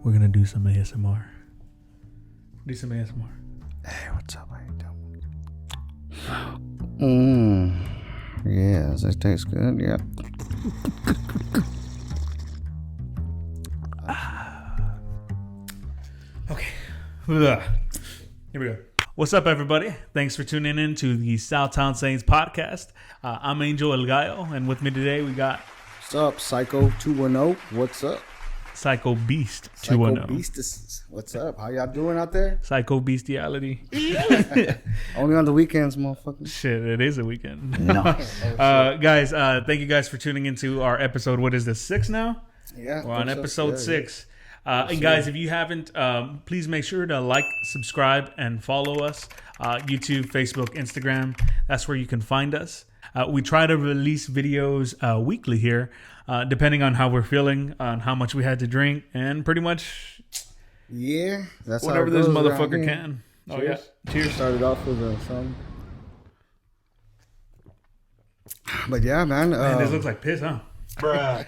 we're gonna do some ASMR. Do some ASMR. Hey, what's up? How you doing? Yes, that tastes good. Yeah. Okay. Here we go. What's up, everybody? Thanks for tuning in to the Southtown Saints podcast. I'm Angel El Gallo, and with me today we got What's up, Psycho 210? What's up? Psycho Beast Psycho 210. Beast. What's up? How y'all doing out there? Psycho Bestiality. Only on the weekends, motherfucker. Shit, it is a weekend. No. Guys, thank you guys for tuning into our episode. What is this, 6 now? Yeah. We're on episode 6. Yeah. And guys, if you haven't, please make sure to like, subscribe, and follow us. YouTube, Facebook, Instagram. That's where you can find us. We try to release videos weekly here, depending on how we're feeling, on how much we had to drink, and pretty much That's whatever how it this goes motherfucker around here. can. Oh, Cheers. yeah. Cheers. Started off with some. But yeah, man. Man, this looks like piss, huh? Bruh.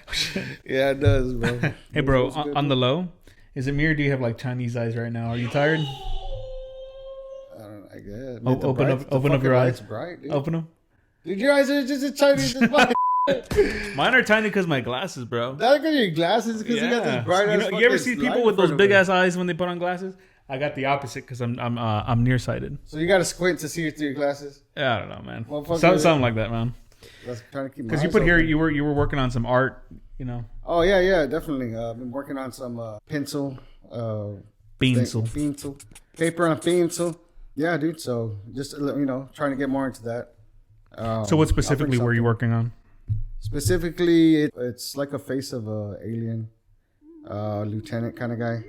Yeah, it does, bro. Hey, bro, on the low, is it me or do you have like Chinese eyes right now? Are you tired? I don't know, I guess. Oh, open up your eyes. Bright, dude. Open them. Dude, your eyes are just as Chinese as mine. Mine are tiny because my glasses, bro. That got your glasses because you got this bright ass. You ever see people with those big ass eyes when they put on glasses? I got the opposite because I'm nearsighted. So you got to squint to see through your glasses. Yeah, I don't know, man. Motherfucker. Something like that, man. That's trying to keep. Because you put here, you were working on some art, you know. Oh yeah, definitely. I've been working on some pencil. Pencil. Paper on pencil. Yeah, dude. So just trying to get more into that. So what specifically were you working on? Specifically, it's like a face of a alien, lieutenant kind of guy.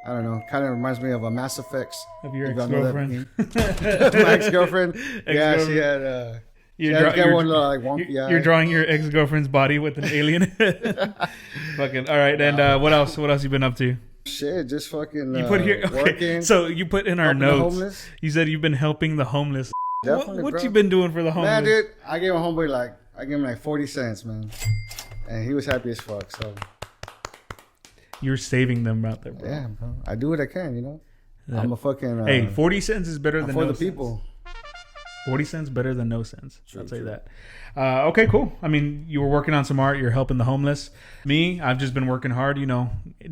I don't know. Kind of reminds me of a Mass Effects. Of your ex-girlfriend? My ex-girlfriend. Yeah, she had. You're drawing your ex-girlfriend's body with an alien. Fucking all right. And what else? What else you been up to? Shit, just fucking. You put here. Okay. Working, so you put in our notes. You said you've been helping the homeless. Definitely, what bro. you been doing for the homeless? Man, dude, I gave a homeboy I gave him like 40 cents, man, and he was happy as fuck. So you're saving them out there, bro. yeah, bro. I do what I can, you know. I'm a fucking. Hey, 40 cents is better than for no the cents. people. 40 cents better than no cents. True, I'll say true. that. Okay, cool. I mean, you were working on some art. You're helping the homeless. Me, I've just been working hard,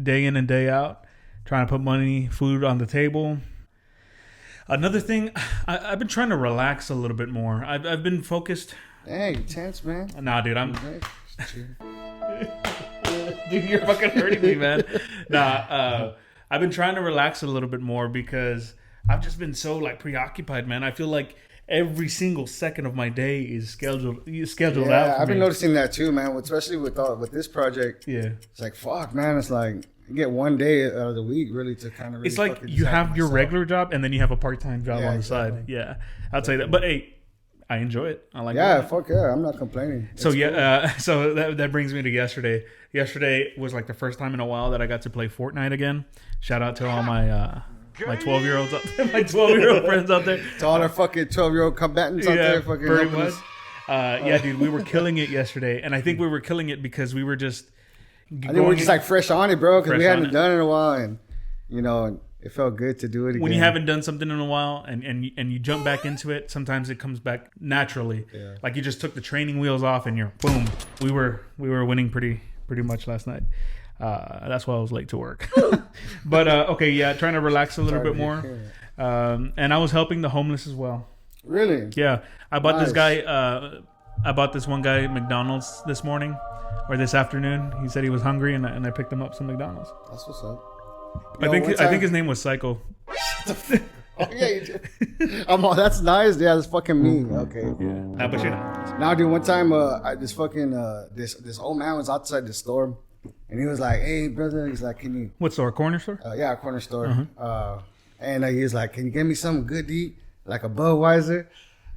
day in and day out, trying to put money, food on the table. Another thing, I've been trying to relax a little bit more. I've been focused. Hey, you tense, man. Nah, dude, Hey, dude, you're fucking hurting me, man. Nah, I've been trying to relax a little bit more because I've just been so preoccupied, man. I feel like every single second of my day is scheduled out. yeah, For I've been me. noticing that too, man. Especially with this project. Yeah, It's like fuck, man. It's like you get one day out of the week really to kind of. Really it's like fucking you decide have your myself. regular job and then you have a part-time job Yeah, on the side. exactly. Yeah, I'll tell you that. But hey, I enjoy it. I like. Yeah, doing it. fuck yeah. I'm not complaining. So It's yeah, cool. so that brings me to yesterday. Yesterday was like the first time in a while that I got to play Fortnite again. Shout out to all my 12-year-olds out there, my 12-year-old friends out there. To all our fucking 12-year-old combatants out there, fucking pretty helping much. us. Yeah, dude, we were killing it yesterday, and I think we were killing it because we were just. I think we're just fresh on it, bro, because Fresh we on hadn't it. done it in a while, and it felt good to do it again. When you haven't done something in a while and you jump back into it, sometimes it comes back naturally. Yeah. Like you just took the training wheels off and you're boom. We were winning pretty much last night. That's why I was late to work. But okay, yeah, trying to relax a little bit more. And I was helping the homeless as well. Really? Yeah, I bought this Nice. guy. I bought this one guy McDonald's this morning or this afternoon. He said he was hungry, and I picked him up some McDonald's. That's what's up. I think his name was Psycho. Oh yeah, you did. That's nice. Yeah, that's fucking me. Okay. Yeah. Nah, but Now, dude, one time, this old man was outside the store, and he was like, "Hey, brother," he's like, "Can you?" what store? Corner store? Yeah, a corner store. And he was like, "Can you get me something good to eat, like a Budweiser?"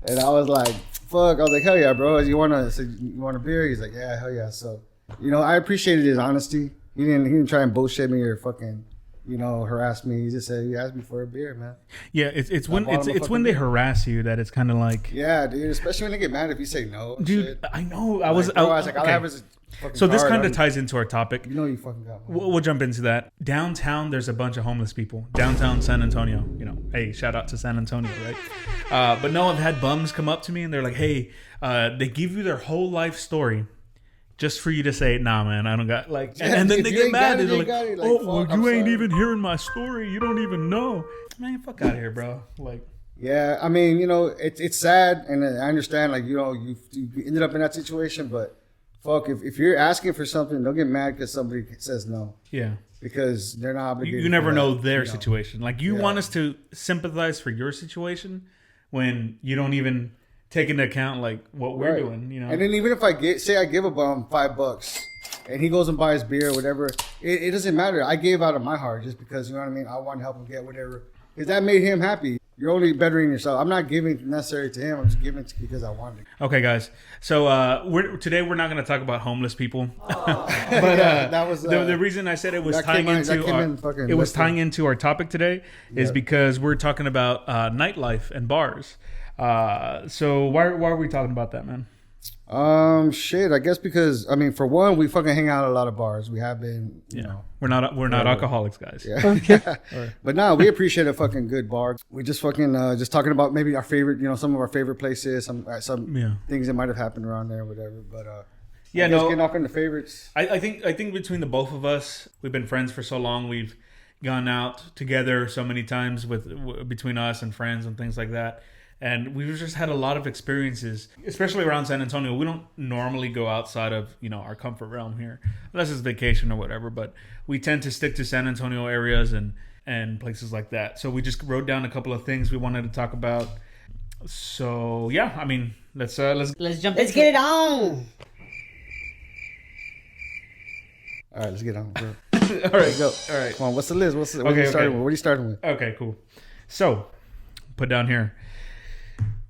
And I was like, "Fuck!" I was like, "Hell yeah, bro! You want a beer?" He's like, "Yeah, hell yeah." So, I appreciated his honesty. He didn't try and bullshit me or fucking, harass me. He just said he asked me for a beer, man. Yeah, it's when bought him a it's when fucking they beer. harass you that it's kind of like, Yeah, dude. Especially when they get mad if you say no. and dude, shit. I know. I was like, all I have is fucking So this card, kind of ties into our topic. You know you fucking got money. We'll jump into that. Downtown, there's a bunch of homeless people. Downtown San Antonio. You know, hey, shout out to San Antonio, right? But no, I've had bums come up to me and they're like, hey, they give you their whole life story just for you to say, nah, man, I don't got like, and then they get mad. They're like, oh, well, you ain't even hearing my story. You don't even know. Man, fuck out of here, bro. Like, yeah, I mean, you know, it's sad, and I understand, like, you know, you ended up in that situation, but fuck, if you're asking for something, don't get mad because somebody says no. Yeah. Because they're not obligated. You never know their situation. Like, you want us to sympathize for your situation when you don't even take into account, like, what we're doing, you know? And then even if I give a bum $5 and he goes and buys beer or whatever, it doesn't matter. I gave out of my heart just because, you know what I mean? I want to help him get whatever. Because that made him happy. You're only bettering yourself. I'm not giving necessarily to him. I'm just giving it because I wanted it. Okay, guys. So today we're not going to talk about homeless people. But that was the reason I said it was tying into our topic today is because we're talking about nightlife and bars. So why are we talking about that, man? Shit. I guess because, I mean, for one, we fucking hang out at a lot of bars. We have been, you know. We're not alcoholics, guys. Yeah. Right. But no, we appreciate a fucking good bar. We just fucking just talking about maybe our favorite, you know, some of our favorite places, some things that might have happened around there, or whatever. But getting off into favorites. I think between the both of us, we've been friends for so long. We've gone out together so many times between us and friends and things like that. And we've just had a lot of experiences, especially around San Antonio. We don't normally go outside of, you know, our comfort realm here, unless it's vacation or whatever. But we tend to stick to San Antonio areas and places like that. So we just wrote down a couple of things we wanted to talk about. So yeah, I mean, let's jump. Let's get it on. All right, let's get on, bro. All right, go. All right, come on. What's the list? What are you starting with? Okay, cool. So put down here.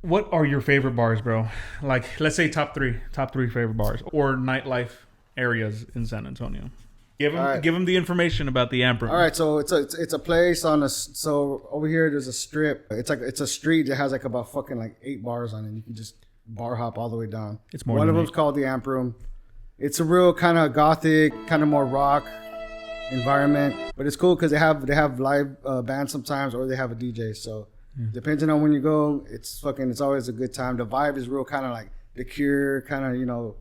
What are your favorite bars, bro? Like, let's say top three favorite bars or nightlife areas in San Antonio. Give them the information about the Amp Room. All right, so it's a place so over here there's a strip. It's a street that has like about fucking like 8 bars on it. You can just bar hop all the way down. It's more. One of them's called the Amp Room. It's a real kind of gothic, kind of more rock environment, but it's cool because they have live bands sometimes, or they have a DJ. So. Depending on when you go, it's always a good time. The vibe is real kind of like The Cure, kind of, you know,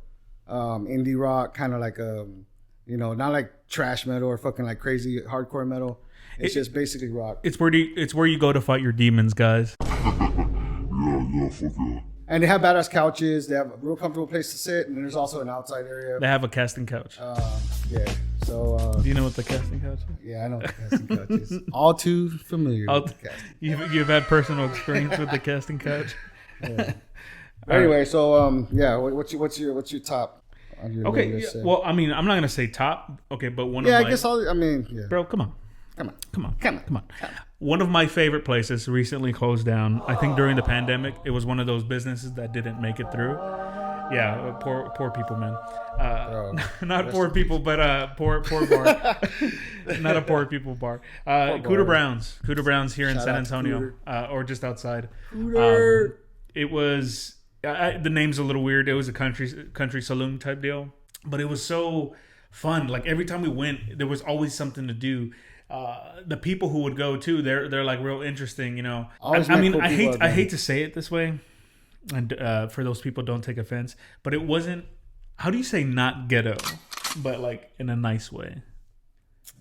indie rock, kind of like, you know, not like trash metal or fucking like crazy hardcore metal. It's just basically rock. It's where you go to fight your demons, guys. Yeah, fuck yeah. And they have badass couches. They have a real comfortable place to sit, and then there's also an outside area. They have a casting couch. Yeah. So. Do you know what the casting couch is? Yeah, I know what the casting couch is. All too familiar. With the casting. You've had personal experience with the casting couch. Yeah. Anyway, so what's your top? On your list, well, I mean, I'm not gonna say top. Okay, but one. Yeah, of I guess bro, come on. One of my favorite places recently closed down. I think during the pandemic, it was one of those businesses that didn't make it through. Yeah, poor people, man. Not poor people, but poor bar. Not a poor people bar. Cooter Brown's here in San Antonio, or just outside. It was the name's a little weird. It was a country saloon type deal, but it was so fun. Like every time we went, there was always something to do. The people who would go too, they're like real interesting, you know. I mean, I hate to say it this way, and for those people, don't take offense, but it wasn't. How do you say not ghetto, but like in a nice way?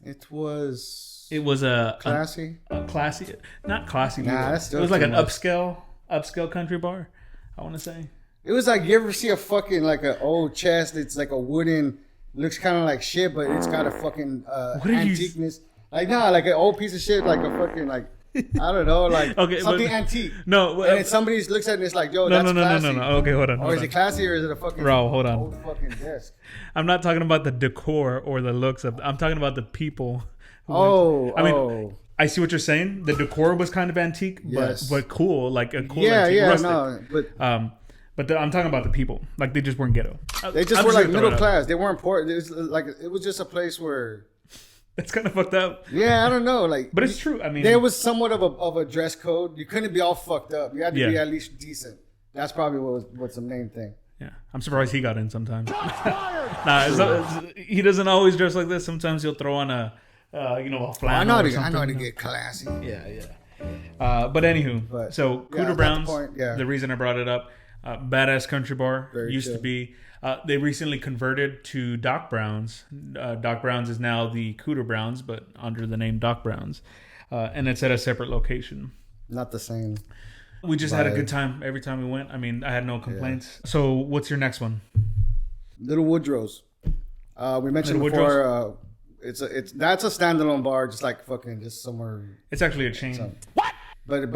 It was a classy, not classy. Nah, it was like an upscale country bar. I want to say it was like, you ever see a fucking like an old chest? It's like a wooden, looks kind of like shit, but it's got a fucking antiqueness. Like like an old piece of shit, like a fucking like I don't know, like something antique. No, and then somebody looks at it and it's like, yo, that's classy. No. Okay, hold on. Or is it classy or is it a fucking old fucking desk? I'm not talking about the decor or the looks of. I'm talking about the people. I mean, I see what you're saying. The decor was kind of antique, but cool, like a cool antique, rustic. But I'm talking about the people. Like they just weren't ghetto. They just were like middle class. They weren't poor. It was just a place where. It's kind of fucked up. Yeah, I don't know. Like, but it's true. I mean, there was somewhat of a dress code. You couldn't be all fucked up. You had to be at least decent. That's probably what's the main thing. Yeah, I'm surprised he got in sometimes. He doesn't always dress like this. Sometimes he'll throw on a flannel or something. I know how to get classy. Yeah. But anywho, so Cooter Browns. The reason I brought it up, badass country bar. Very used chill. to be. They recently converted to Doc Brown's. Doc Brown's is now the Cooter Browns, but under the name Doc Brown's, and it's at a separate location. Not the same. We just had a good time every time we went. I mean, I had no complaints. Yeah. So, what's your next one? Little Woodrow's. We mentioned before. That's a standalone bar, just like fucking just somewhere. It's actually a chain. What? But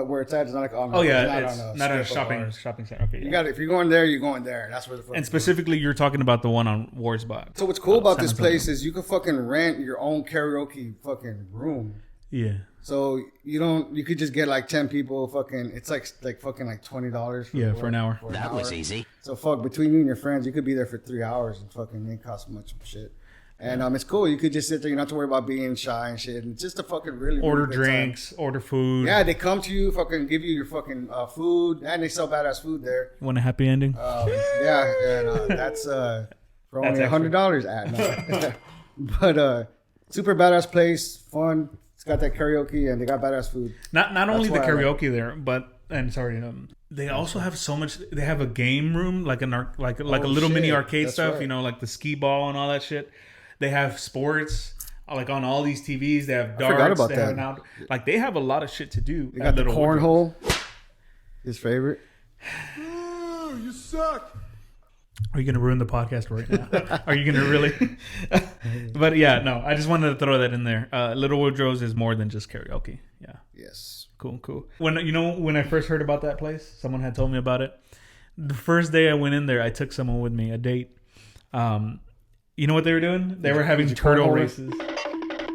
where it's at is not like on. It's not a shopping center. Okay, you got it. If you're going there, you're going there. That's where the fucking. And specifically, you're talking about the one on Warsbach. So what's cool about this place is you can fucking rent your own karaoke fucking room. Yeah. So you could just get like 10 people. Fucking, it's like fucking like $20 for an hour. That was easy. So fuck, between you and your friends, you could be there for 3 hours and fucking it costs much shit. And it's cool. You could just sit there. You don't have to worry about being shy and shit. And it's just a fucking really order good drinks, time. order food. Yeah, they come to you, fucking give you your fucking food, and they sell badass food there. Want a happy ending? That's for only $100. But super badass place, fun. It's got that karaoke and they got badass food. Not only the karaoke there, but they also have so much. They have a game room, like a little mini arcade stuff. Right. Like the skee ball and all that shit. They have sports, like on all these TVs. They have darts. I forgot about that. They have a lot of shit to do. They got the cornhole. His favorite. You suck. Are you going to ruin the podcast right now? Are you going to really? But yeah, no. I just wanted to throw that in there. Little Woodrow's is more than just karaoke. Yeah. Yes. Cool. When I first heard about that place, someone had told me about it. The first day I went in there, I took someone with me, a date. You know what they were doing? They were having turtle races.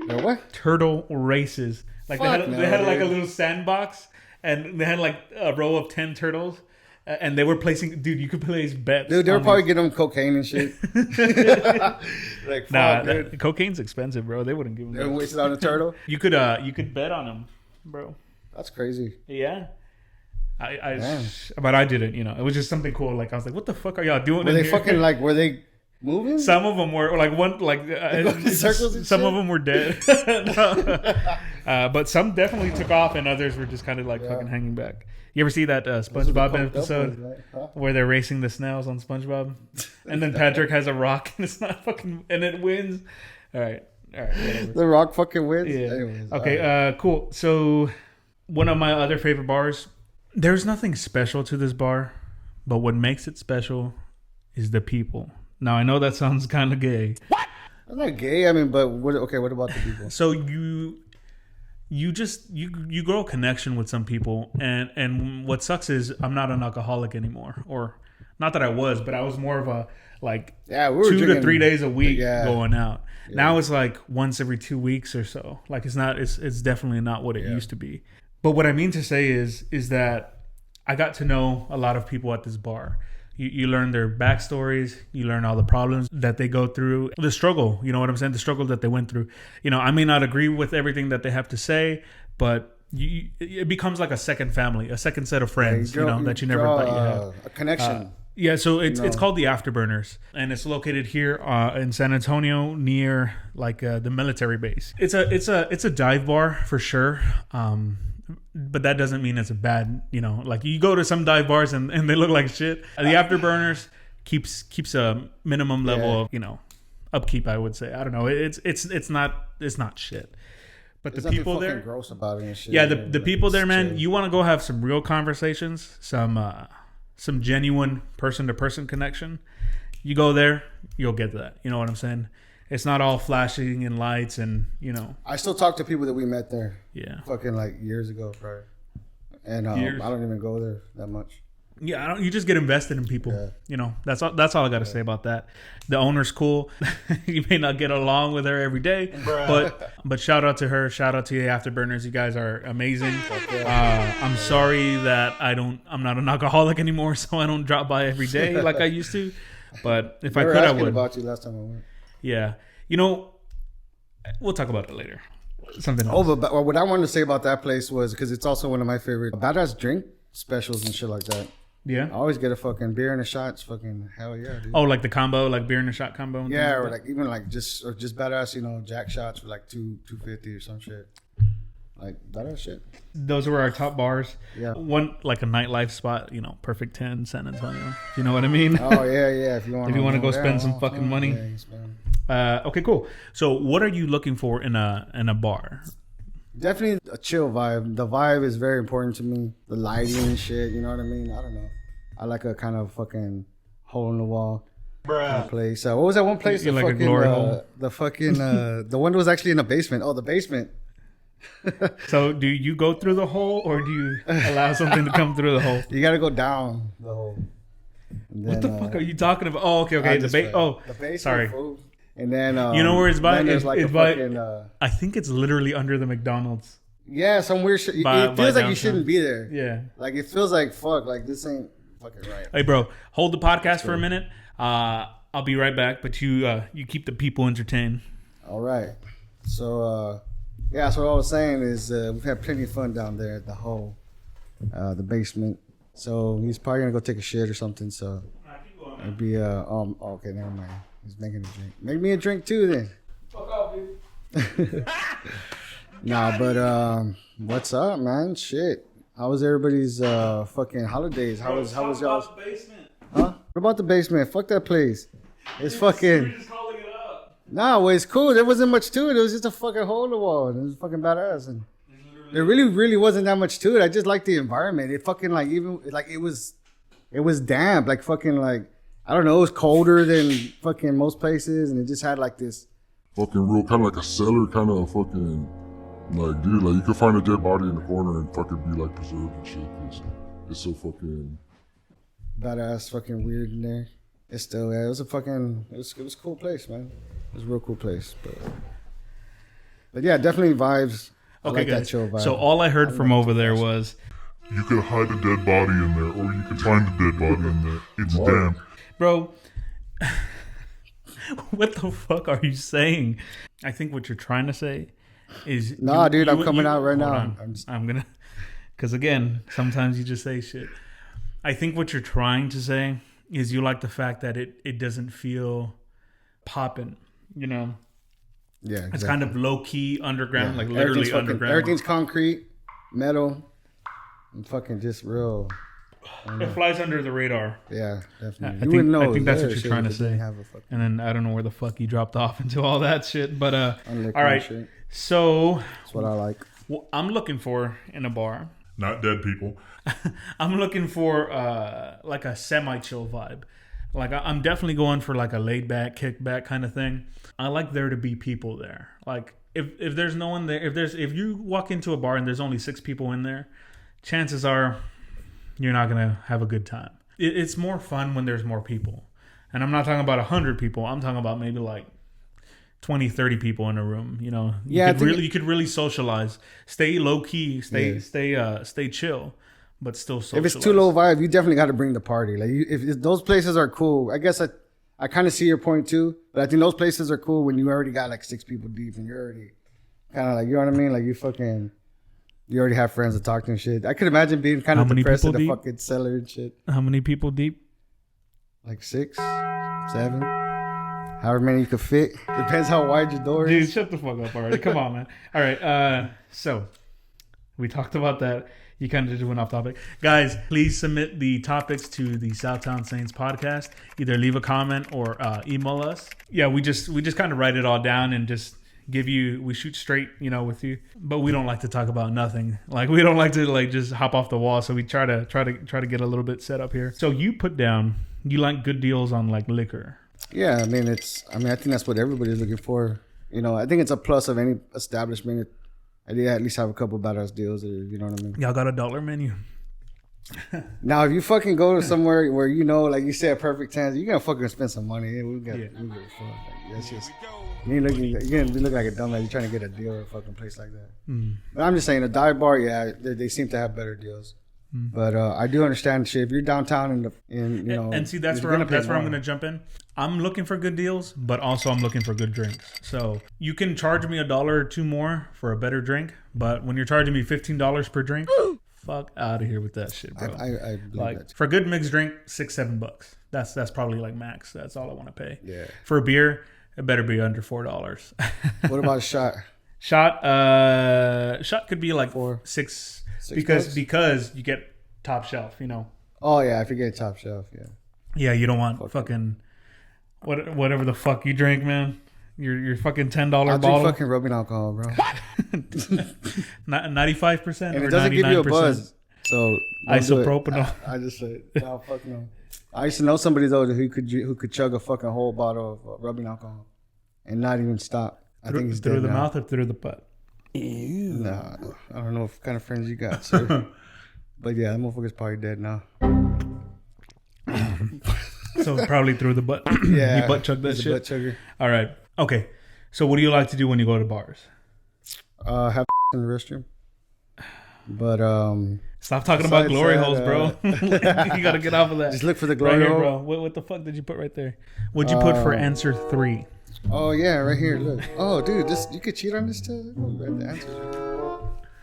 What? Turtle races. They had like a little sandbox, and they had like a row of 10 turtles, and they were placing. Dude, you could place bets. Dude, they were probably getting them cocaine and shit. Cocaine's expensive, bro. They wouldn't give them. They were wasting on a turtle. You could bet on them, bro. That's crazy. Yeah. But I didn't. It was just something cool. Like I was like, what the fuck are y'all doing? Were they fucking were they moving? Some of them were circles and some of them were dead. But some definitely took off, and others were just kind of fucking hanging back. You ever see that SpongeBob episode where they're racing the snails on SpongeBob, and then Patrick has a rock and it's not fucking and it wins? All right, whatever. The rock fucking wins. Yeah. Anyways, okay. Cool. So one of my other favorite bars. There's nothing special to this bar, but what makes it special is the people. Now, I know that sounds kind of gay. What? I'm not gay. I mean, but what about the people? So you grow a connection with some people, and what sucks is I'm not an alcoholic anymore, or not that I was, but I was more of a we were 2 to 3 days a week going out. Yeah. Now it's like once every 2 weeks or so. It's definitely not what it used to be. But what I mean to say is that I got to know a lot of people at this bar. You learn their backstories. You learn all the problems that they go through. The struggle, you know what I'm saying? The struggle that they went through. I may not agree with everything that they have to say, but it becomes like a second family, a second set of friends, that you never thought you had. A connection. So it's called the Afterburners, and it's located here in San Antonio near the military base. It's a dive bar for sure. But that doesn't mean it's a bad, you go to some dive bars and they look like shit. The Afterburners keeps a minimum level of, upkeep, I would say. I don't know. It's not shit. But there's the people there, gross about it and shit. Yeah, the people there, man, you want to go have some real conversations, some genuine person-to-person connection. You go there, you'll get that. You know what I'm saying? It's not all flashing and lights and, I still talk to people that we met there. Yeah. Fucking years ago, probably. And I don't even go there that much. Yeah, you just get invested in people. Yeah. That's all I got to say about that. The owner's cool. You may not get along with her every day, but shout out to her. Shout out to the Afterburners. You guys are amazing. I'm sorry that I'm not an alcoholic anymore, so I don't drop by every day like I used to. But if I could, I would. About you last time I went. Yeah. We'll talk about it later. Something else. But what I wanted to say about that place was, because it's also one of my favorite badass drink specials and shit like that. Yeah. I always get a fucking beer and a shot. It's fucking hell yeah, dude. Oh, like the combo, like beer and a shot combo. And yeah, things or that? like even like just badass, Jack shots for like $2.50 or some shit. Like badass shit. Those were our top bars. Yeah. One like a nightlife spot, Perfect 10, San Antonio. If you know what I mean. Oh yeah. If you want to go spend some fucking money. Yeah, you spend. Okay, cool. So, what are you looking for in a bar? Definitely a chill vibe. The vibe is very important to me. The lighting and shit, you know what I mean? I don't know. I like a kind of fucking hole in the wall kind of place. What was that one place? You like a glory hole? The fucking the one that was actually in the basement. Oh, the basement. So, do you go through the hole or do you allow something to come through the hole? You got to go down the hole. What the fuck are you talking about? Oh, okay. The basement. Sorry. Food. And then you know where it's by? There's like it's a by. fucking, I think it's literally under the McDonald's. Yeah, some weird shit. It feels like downtown. you shouldn't be there. Yeah. Like it feels like fuck. Like this ain't fucking right. Hey, bro, hold the podcast for a minute. I'll be right back, but you keep the people entertained. All right. So so what I was saying is we've had plenty of fun down there at the hole, the basement. So he's probably gonna go take a shit or something. So it'd be okay, never mind. He's making a drink. Make me a drink too then. Fuck off, dude. Nah, but what's up, man? Shit. How was everybody's fucking holidays? How was y'all's basement? Huh? What about the basement? Fuck that place. It's fucking. You're just calling it up. No, it's cool. There wasn't much to it. It was just a fucking hole in the wall. And it was fucking badass. And there really wasn't that much to it. I just liked the environment. It fucking like even like it was damp. Like fucking like I don't know. It was colder than fucking most places, and it just had like this Fucking real, kind of like a cellar, kind of fucking, like, dude, like, you could find a dead body in the corner and fucking be, like, preserved and shit, 'cause it's so fucking... badass, fucking weird in there. It's still, yeah, it was a a cool place, man. It was a real cool place, but yeah, definitely vibes. I Okay, like that guys. chill vibe. So all I heard from over there was, You could hide a dead body in there, or you could find a dead body in there. It's damp. bro, what the fuck are you saying? I think what you're trying to say is... Nah, dude, I'm coming out right hold now. on. I'm gonna... Because again, sometimes you just say shit. I think what you're trying to say is you like the fact that it doesn't feel popping, Yeah, It's exactly. kind of low-key underground, Yeah. like literally Everything's fucking- underground. Everything's concrete, metal, and fucking just real. It flies under the radar. Yeah, definitely. I You think- wouldn't know. I it was think that's there, what you're shit, trying if to it didn't say. have a fucking And then I don't know where the fuck you dropped off into all that shit. But unliquid all right. shit. So That's what I like. what I'm looking for in a bar, Not dead people. I'm looking for like a semi-chill vibe. Like I'm definitely going for like a laid-back, kick-back kind of thing. I like there to be people there. Like if there's no one there, if you walk into a bar and there's only 6 people in there, chances are you're not gonna have a good time. It's more fun when there's more people. And I'm not talking about 100 people. I'm talking about maybe like 20, 30 people in a room. Yeah, you could really socialize. Stay low key. Stay chill, but still socialize. If it's too low vibe, you definitely got to bring the party. Like if those places are cool, I guess I kind of see your point too. But I think those places are cool when you already got like 6 people deep and you're already kind of like, you know what I mean? Like you already have friends to talk to and shit. I could imagine being kind How of many depressed in people the deep? fucking cellar and shit. How many people deep? Like 6, 7, however many you could fit. Depends how wide your door Dude, is. shut the fuck up already. Come on, man. All right. So we talked about that. You kind of just went off topic. Guys, please submit the topics to the Southtown Saints podcast. Either leave a comment or email us. Yeah, we just kind of write it all down and just we shoot straight, with you. But we don't like to talk about nothing. Like we don't like to like just hop off the wall. So we try to get a little bit set up here. So you put down, you like good deals on like liquor. Yeah, I think that's what everybody's looking for. I think it's a plus of any establishment. I did at least have a couple badass deals, or you know what I mean. Y'all got a $1 menu. Now, if you fucking go to somewhere where like you said, Perfect 10, you're gonna fucking spend some money. We give a fuck. Like, that's just you're gonna be looking like a dumbass. You're trying to get a deal at a fucking place like that. But I'm just saying, a dive bar, yeah, they seem to have better deals. But I do understand shit. If you're downtown and see that's where I'm gonna jump in. I'm looking for good deals, but also I'm looking for good drinks. So you can charge me $1 or $2 more for a better drink, but when you're charging me $15 per drink, fuck out of here with that shit, bro. I believe Like that. for a good mixed drink, $6-7. That's probably like max. That's all I want to pay. Yeah. For a beer, it better be under $4. What about a shot? Shot could be like $4. six $6? because you get top shelf. You know. Oh yeah, if you get top shelf, yeah. Yeah, you don't want fucking whatever the fuck you drink, man. Your fucking $10 I'll bottle. drink fucking rubbing alcohol, bro. 95% And or it doesn't give you a 99%. buzz. So don't do it. Isopropanol. I just say, no, fuck no. I used to know somebody though who could chug a fucking whole bottle of rubbing alcohol and not even stop. I think he's through dead the now. mouth or through the butt. Nah, I don't know what kind of friends you got, sir. But yeah, that motherfucker's probably dead now. So probably through the butt. Yeah, You butt chug that he's a shit. butt chugger. All right. Okay. So what do you like to do when you go to bars? Have in the restroom. But Stop talking about besides glory that, holes, bro. You gotta get off of that. just look for the Right glory here, hole. bro. What the fuck did you put right there? What'd you put for answer 3? Oh yeah, right here. Look. Oh dude, this you could cheat on this too. Write the answers.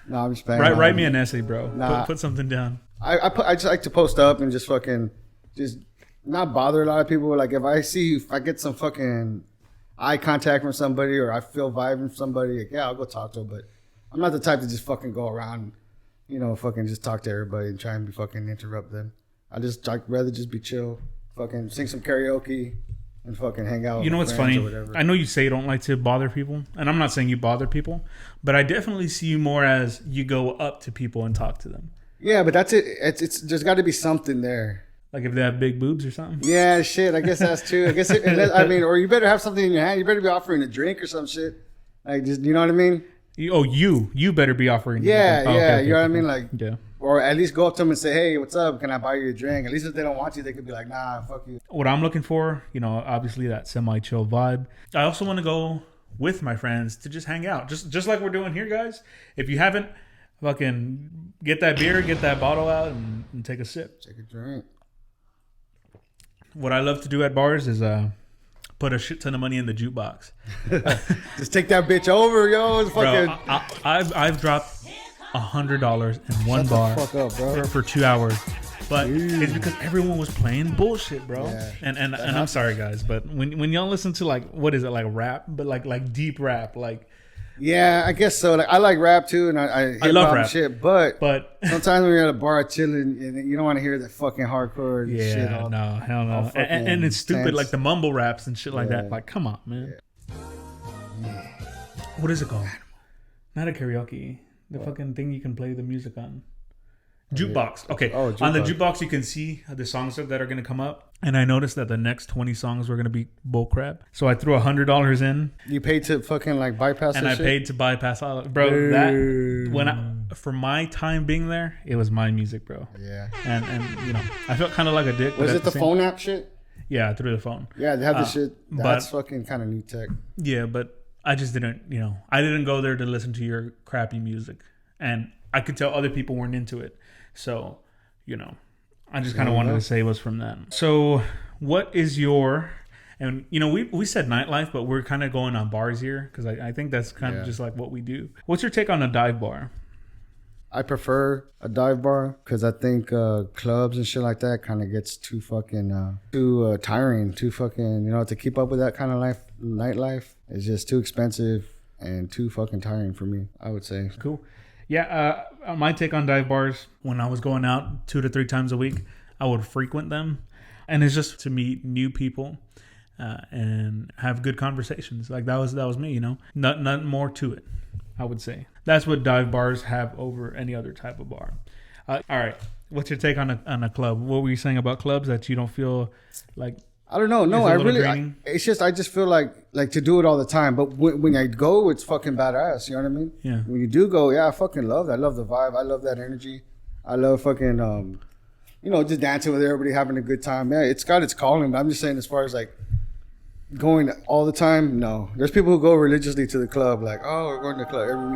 No, I'm just playing. Write me an essay, bro. Nah. Put something down. I just like to post up and just fucking just not bother a lot of people. Like if I get some fucking eye contact from somebody or I feel vibe from somebody, like, yeah, I'll go talk to them. But I'm not the type to just fucking go around, fucking just talk to everybody and try and be fucking interrupt them. I'd rather just be chill, fucking sing some karaoke and fucking hang out. You know with what's friends funny? or whatever. I know you say you don't like to bother people, and I'm not saying you bother people, but I definitely see you more as you go up to people and talk to them. Yeah, but that's it. It's there's got to be something there. Like if they have big boobs or something. Yeah, shit. I guess that's true. I guess or you better have something in your hand. You better be offering a drink or some shit. Like, just you know what I mean? You better be offering. Yeah, Oh, yeah. okay, You know what I okay. mean? Like, Yeah. or at least go up to them and say, "Hey, what's up? Can I buy you a drink?" At least if they don't want you, they could be like, "Nah, fuck you." What I'm looking for, obviously that semi-chill vibe. I also want to go with my friends to just hang out, just like we're doing here, guys. If you haven't, fucking get that beer, get that bottle out, and take a sip. Take a drink. What I love to do at bars is put a shit ton of money in the jukebox. Just take that bitch over, yo. It's Bro, fucking. I've dropped $100 in one Shut bar the fuck up, bro. for 2 hours. But it's because everyone was playing bullshit, bro. Yeah. And I'm sorry, guys, but when y'all listen to like what is it, like rap, but like deep rap, like Yeah, I guess so. Like, I like rap too, and I hip love hop rap. and shit. But sometimes when you're at a bar chilling, and you don't want to hear that fucking hardcore shit. yeah, All, no, hell no, fucking and it's stupid, tense. like the mumble raps and shit like that. Yeah. Like, come on, man. What is it called? Not a karaoke. The fucking thing you can play the music on. Jukebox. Okay. Oh, On the jukebox. jukebox, you can see the songs that are going to come up. And I noticed that the next 20 songs were going to be bullcrap. So I threw $100 in, You paid to fucking like bypass and that I shit? paid to bypass all. Bro, for my time being there, it was my music, bro. Yeah. And I felt kind of like a dick. but Was at it the same- phone app shit? Yeah, through the phone. Yeah, they have the shit. but- That's fucking kind of new tech. Yeah, but I just didn't, I didn't go there to listen to your crappy music. And I could tell other people weren't into it. So, I just kind of wanted to say it was from them. So, what is your, and we said nightlife, but we're kind of going on bars here because I think that's kind of just like what we do. What's your take on a dive bar? I prefer a dive bar because I think clubs and shit like that kind of gets too fucking too tiring, too fucking to keep up with that kind of nightlife is just too expensive and too fucking tiring for me, I would say. Cool. Yeah, my take on dive bars, when I was going out 2 to 3 times a week, I would frequent them. And it's just to meet new people and have good conversations. Like that was me, Nothing more to it, I would say. That's what dive bars have over any other type of bar. All right. What's your take on a club? What were you saying about clubs that you don't feel like? I don't know. No, Is it a I little really. draining? I just feel like to do it all the time. But when I go, it's fucking badass. You know what I mean? Yeah. When you do go, I fucking love that. I love the vibe. I love that energy. I love fucking, just dancing with everybody, having a good time. Yeah, it's got its calling. But I'm just saying, as far as like going all the time, no. There's people who go religiously to the club, like, oh, we're going to the club every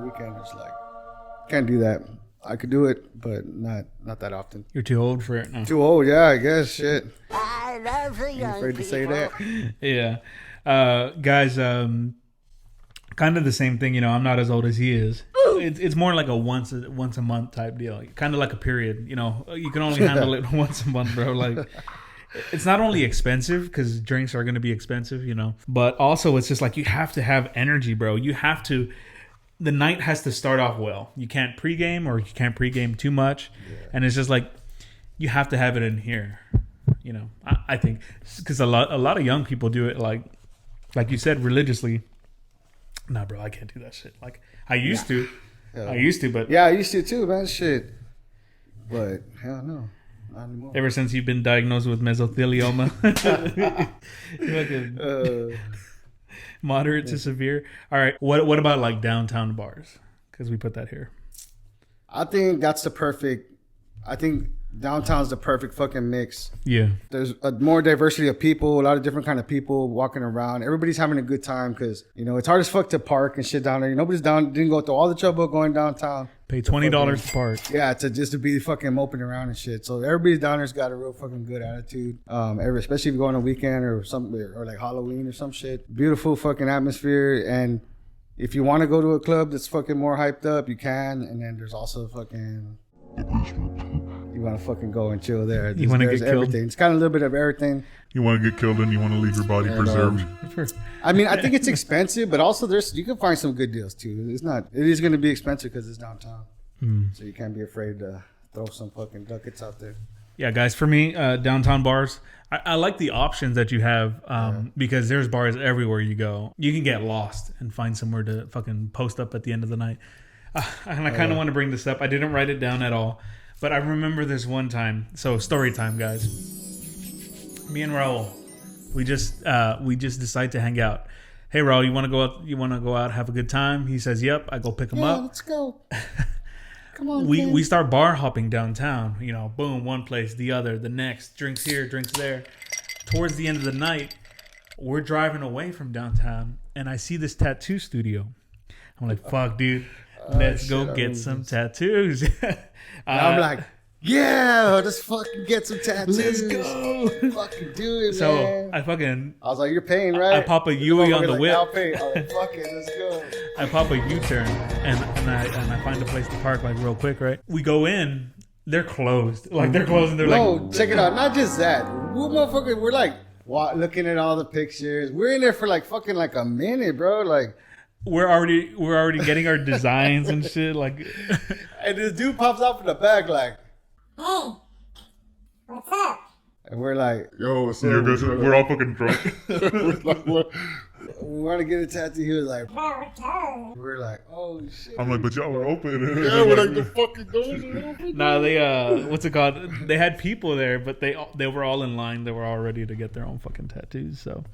weekend. It's like, can't do that. I could do it, but not that often. You're too old for it. No. Too old, yeah, I guess. Shit. I love the Ain't young afraid to say people. that. Yeah. Guys, kind of the same thing, I'm not as old as he is. it's more like a once a month type deal, kind of like a period. You know, you can only handle it once a month, bro. Like, it's not only expensive because drinks are going to be expensive, you know, but also it's just like you have to have energy, bro. You have to. The night has to start off well. You can't pregame or you can't pregame too much, and it's just like you have to have it in here. You know, I think because a lot of young people do it like you said, religiously. Nah, bro, I can't do that shit. Like I used to, but I used to too, man. Shit, but hell no. Not anymore. Ever since you've been diagnosed with mesothelioma, like moderate to severe. All right, what about like downtown bars? Because we put that here. I think that's the perfect. I think downtown's the perfect fucking mix. Yeah, there's a more diversity of people, a lot of different kind of people walking around. Everybody's having a good time because you know it's hard as fuck to park and shit down there. Nobody's didn't go through all the trouble going downtown. Pay $20 to park. Yeah, just to be fucking moping around and shit. So everybody's down there's got a real fucking good attitude. Especially if you go on a weekend or something or like Halloween or some shit. Beautiful fucking atmosphere. And if you want to go to a club that's fucking more hyped up, you can. And then there's also fucking you want to fucking go and chill there. You want to get everything. killed. It's kind of a little bit of everything. You want to get killed and you want to leave your body preserved. I mean, I think it's expensive, but also you can find some good deals too. It is going to be expensive because it's downtown. So you can't be afraid to throw some fucking ducats out there. Yeah, guys, for me, downtown bars, I like the options that you have because there's bars everywhere you go. You can get lost and find somewhere to fucking post up at the end of the night. And I kind of want to bring this up. I didn't write it down at all, but I remember this one time. So story time, guys. Me and Raul, we just decide to hang out. Hey, Raul, you want to go out? You want to go out, have a good time? He says, "Yep." I go pick him up. Let's go. Come on. We start bar hopping downtown. You know, boom, one place, the other, the next. Drinks here, drinks there. Towards the end of the night, we're driving away from downtown, and I see this tattoo studio. I'm like, "Fuck, dude, let's go get some tattoos." I'm like, yeah, let's fucking get some tattoos. Let's go. Fucking do it, So man. I was like, you're paying, right? I pop a Yui on the whip. I'll pay. I was like, fuck it, let's go. I pop a U-turn and I find a place to park like real quick, right? We go in, they're closed. Like they're closed and they're like, check it out. Not just that. We're like looking at all the pictures. We're in there for like fucking like a minute, bro. Like we're already getting our designs and shit. Like, and this dude pops out from the back like, Hey, what's up? and we're like, Yo, what's up? we're all fucking drunk. we want to get a tattoo. He was like, Bro, go. we're like, oh shit. I'm like, but y'all are open. Yeah, we're like, the fucking doors are open. Nah, they what's it called? They had people there, but they were all in line. They were all ready to get their own fucking tattoos. So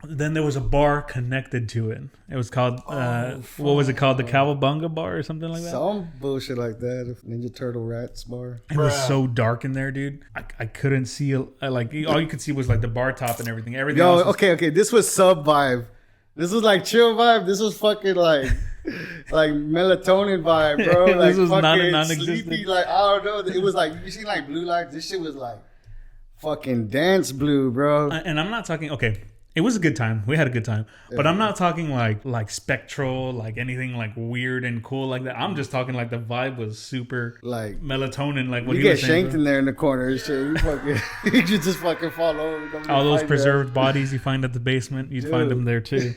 then there was a bar connected to it. It was called what was it called? The Cowabunga Bar or something like that. Some bullshit like that. Ninja Turtle Rats bar. It was so dark in there, dude. I couldn't see like all you could see was like the bar top and everything. Everything. Yo, else was, okay. This was sub vibe. This was like chill vibe. This was fucking like melatonin vibe, bro. Like This was fucking non-existent. sleepy. Like I don't know. It was like you see like blue lights. This shit was like fucking dance blue, bro. And I'm not talking. Okay, it was a good time. We had a good time, but I'm not talking like spectral, like anything like weird and cool like that. I'm just talking like the vibe was super Like melatonin. Like what you he get was saying, shanked in there in the corner and shit. You fucking you just fucking fall over. all those preserved bodies you find at the basement, you'd find them there too.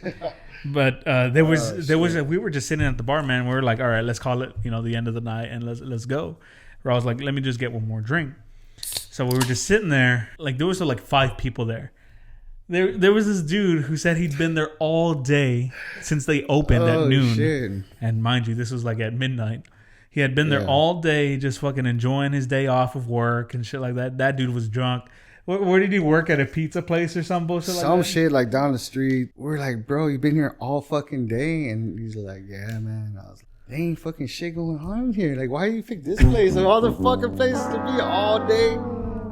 But there was we were just sitting at the bar, man. We were like, all right, let's call it, the end of the night and let's go. Where I was like, let me just get one more drink. So we were just sitting there, like there was like 5 people there. There was this dude who said he'd been there all day since they opened at noon. Shit. And mind you, this was like at midnight. He had been there all day, just fucking enjoying his day off of work and shit like that. That dude was drunk. Where did he work, at a pizza place or some bullshit like that? Some shit like down the street. We're like, bro, you been here all fucking day? And he's like, yeah, man. I was like, there ain't fucking shit going on here. Like, why you pick this place of all the fucking places to be all day?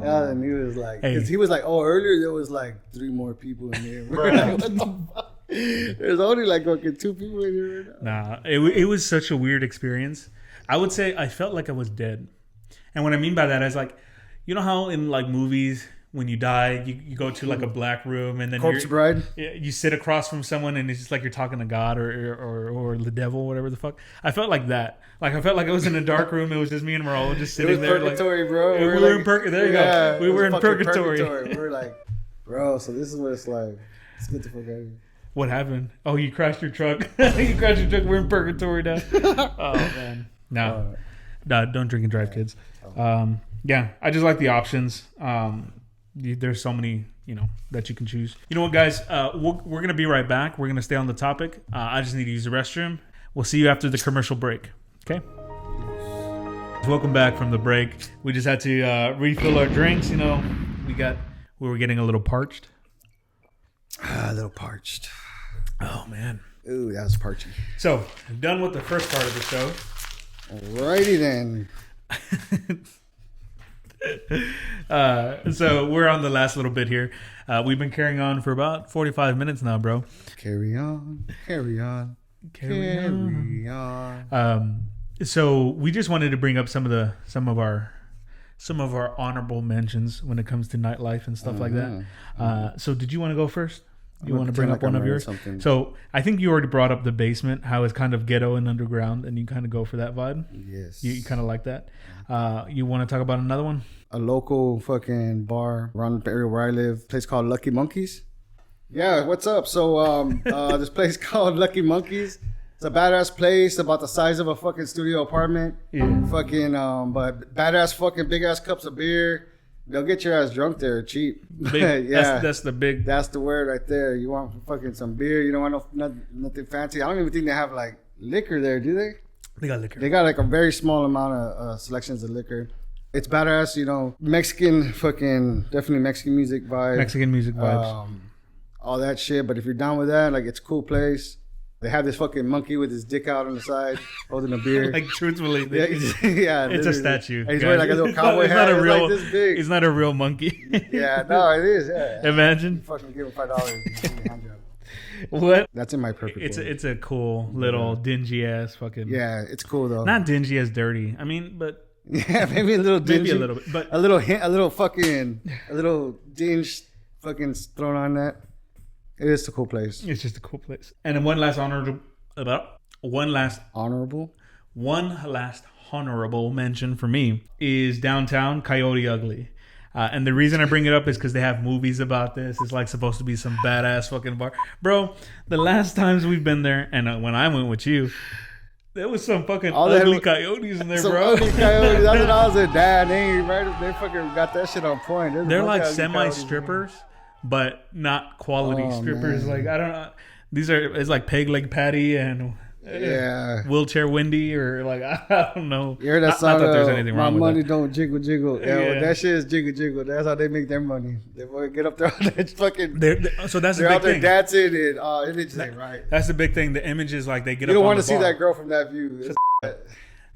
Yeah, and he was like, because he was like, oh, earlier there was like 3 more people in here. We're like, what the fuck? There's only like fucking 2 people in here right now. Nah, it was such a weird experience. I would say I felt like I was dead. And what I mean by that is like, you know how in like movies when you die, you go to like a black room and then Corpse Bride. you sit across from someone and it's just like you're talking to God or the devil, whatever the fuck. I felt like that. Like I felt like I was in a dark room. It was just me and Raul just sitting there. Purgatory, like, bro. We were in purgatory. There you go. We were in purgatory. We were like, bro. So this is what it's like. Let's get the fuck out of here. What happened? Oh, you crashed your truck. You crashed your truck. We're in purgatory now. Oh man, no, don't drink and drive, kids. Yeah, I just like the options. There's so many, that you can choose. You know what, guys? We're gonna be right back. We're gonna stay on the topic. I just need to use the restroom. We'll see you after the commercial break. Okay. Welcome back from the break. We just had to refill our drinks. We were getting a little parched. A little parched. Oh man. Ooh, that was parchy. So, done with the first part of the show. Alrighty then. So we're on the last little bit here. We've been carrying on for about 45 minutes now, bro. Carry on. So we just wanted to bring up some of our honorable mentions when it comes to nightlife and stuff like that. So did you want to go first? You want to bring up one of yours? Something. So I think you already brought up the basement, how it's kind of ghetto and underground, and you kind of go for that vibe. Yes. You kind of like that. You want to talk about another one? A local fucking bar around the area where I live, a place called Lucky Monkeys. Yeah, what's up? So this place called Lucky Monkeys. It's a badass place about the size of a fucking studio apartment. Yeah. Fucking but badass fucking big ass cups of beer. They'll get your ass drunk there cheap. Big, yeah. That's the big. That's the word right there. You want fucking some beer. You don't want nothing fancy. I don't even think they have like liquor there, do they? They got liquor. They got like a very small amount of selections of liquor. It's badass, Mexican fucking, definitely Mexican music vibes. Mexican music vibes. All that shit. But if you're down with that, like, it's a cool place. They have this fucking monkey with his dick out on the side, holding a beer. Like, truthfully, yeah, it's a statue. And he's wearing like a little cowboy hat. Not a real, like this big. He's not a real monkey. Yeah, no, it is. Yeah. Imagine. You fucking give him $5. What? That's in my perfect world. It's a cool little dingy ass fucking. Yeah, it's cool though. Not dingy as dirty. I mean, but yeah, maybe a little dingy. Maybe a little bit, but a little dinge fucking thrown on that. It is a cool place. It's just a cool place. And then one last honorable mention for me is downtown Coyote Ugly. And the reason I bring it up is because they have movies about this. It's like supposed to be some badass fucking bar. Bro, the last times we've been there, and when I went with you, there was some fucking ugly coyotes in there, some bro. Ugly coyotes. That's what I was at. Dad, they fucking got that shit on point. They're like semi-strippers, but not quality strippers. Man. Like, I don't know. It's like Peg Leg Patty and Wheelchair Wendy, or like, I don't know. You heard that song? Not that there's anything wrong with My money that. don't jiggle jiggle. Yeah, well, that shit is jiggle jiggle. That's how they make their money. They boy get up there on that fucking. So that's the they're big out there thing. dancing and it just ain't right. That's the big thing. The images, like, they get. You up don't on want to the see bar. that girl from that view.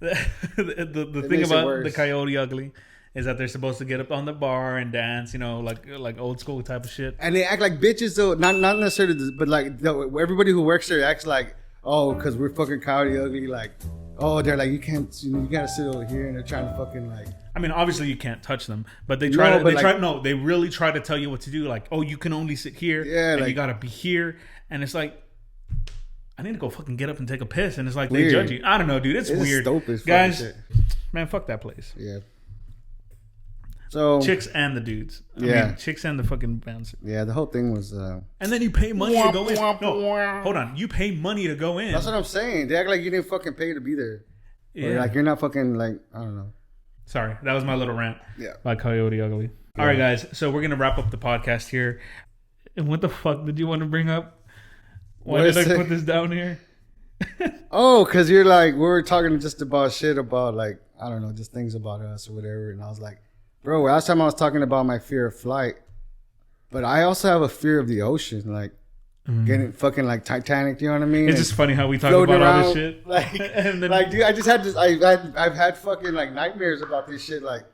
the thing about the Coyote Ugly is that they're supposed to get up on the bar and dance, like old school type of shit. And they act like bitches though, not necessarily, but like everybody who works there acts like, oh, because we're fucking Coyote Ugly, like, oh, they're like, you can't, you gotta sit over here, and they're trying to fucking like. I mean, obviously you can't touch them, but they they really try to tell you what to do. Like, oh, you can only sit here, and you gotta be here, and it's like, I need to go fucking get up and take a piss, and it's like weird. They judge you. I don't know, dude. It's weird, guys. Shit. Man, fuck that place. Yeah. So chicks and the dudes. I mean, chicks and the fucking bouncer. Yeah, the whole thing was. And then you pay money to go in. No, hold on. You pay money to go in. That's what I'm saying. They act like you didn't fucking pay to be there. Yeah. Or like you're not fucking like, I don't know. Sorry, that was my little rant. Yeah. By Coyote Ugly. Yeah. All right, guys. So we're gonna wrap up the podcast here. And what the fuck did you want to bring up? Why did I put this down here? Oh, because you're like, we were talking just about shit about like, I don't know, just things about us or whatever. And I was like, bro, last time I was talking about my fear of flight, but I also have a fear of the ocean, like getting fucking like Titanic. You know what I mean? It's just funny how we talk about all this shit. Like, and then, like, dude, I just had this. I've had fucking like nightmares about this shit, like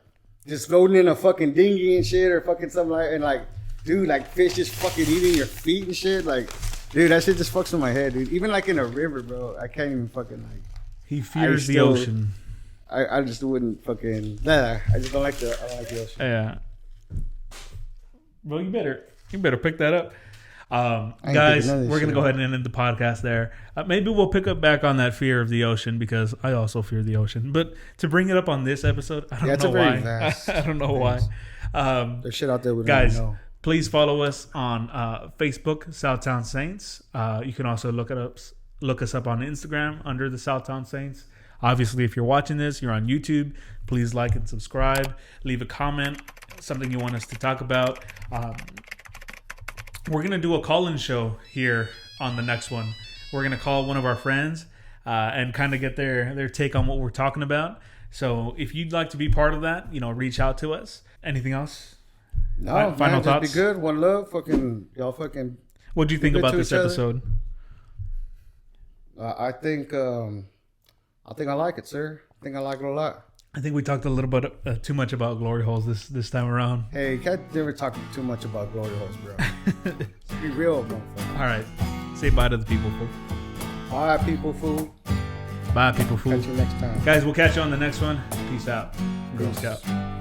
just floating in a fucking dinghy and shit, or fucking something like, and like, dude, like fish just fucking eating your feet and shit, like. Dude, that shit just fucks with my head, dude. Even like in a river, bro, I can't even fucking like. He fears the ocean. I just wouldn't fucking. Nah, I just don't like the. I don't like the ocean. Yeah. Well, you better pick that up. ain't Guys, picking none of this we're gonna shit go up. ahead and end the podcast there. Maybe we'll pick up back on that fear of the ocean because I also fear the ocean. But to bring it up on this episode, I don't it's know a very why. vast I don't know why. There's shit out there we don't Guys, even know. please follow us on Facebook, Southtown Saints. You can also look us up on Instagram under the Southtown Saints. Obviously, if you're watching this, you're on YouTube. Please like and subscribe. Leave a comment, something you want us to talk about. We're gonna do a call-in show here on the next one. We're gonna call one of our friends and kind of get their take on what we're talking about. So if you'd like to be part of that, reach out to us. Anything else? No, Final man, just thoughts? be good. One love. Fucking, y'all fucking. What do you think good about to this each other. episode? I think I like it, sir. I think I like it a lot. I think we talked a little bit too much about glory holes this time around. Hey, can't never talk too much about glory holes, bro. Be real, motherfucker. All right. Say bye to the people, fool. Bye, people, fool. Bye, people, fool. Catch you next time. Guys, we'll catch you on the next one. Peace out. Girl Peace. Scout.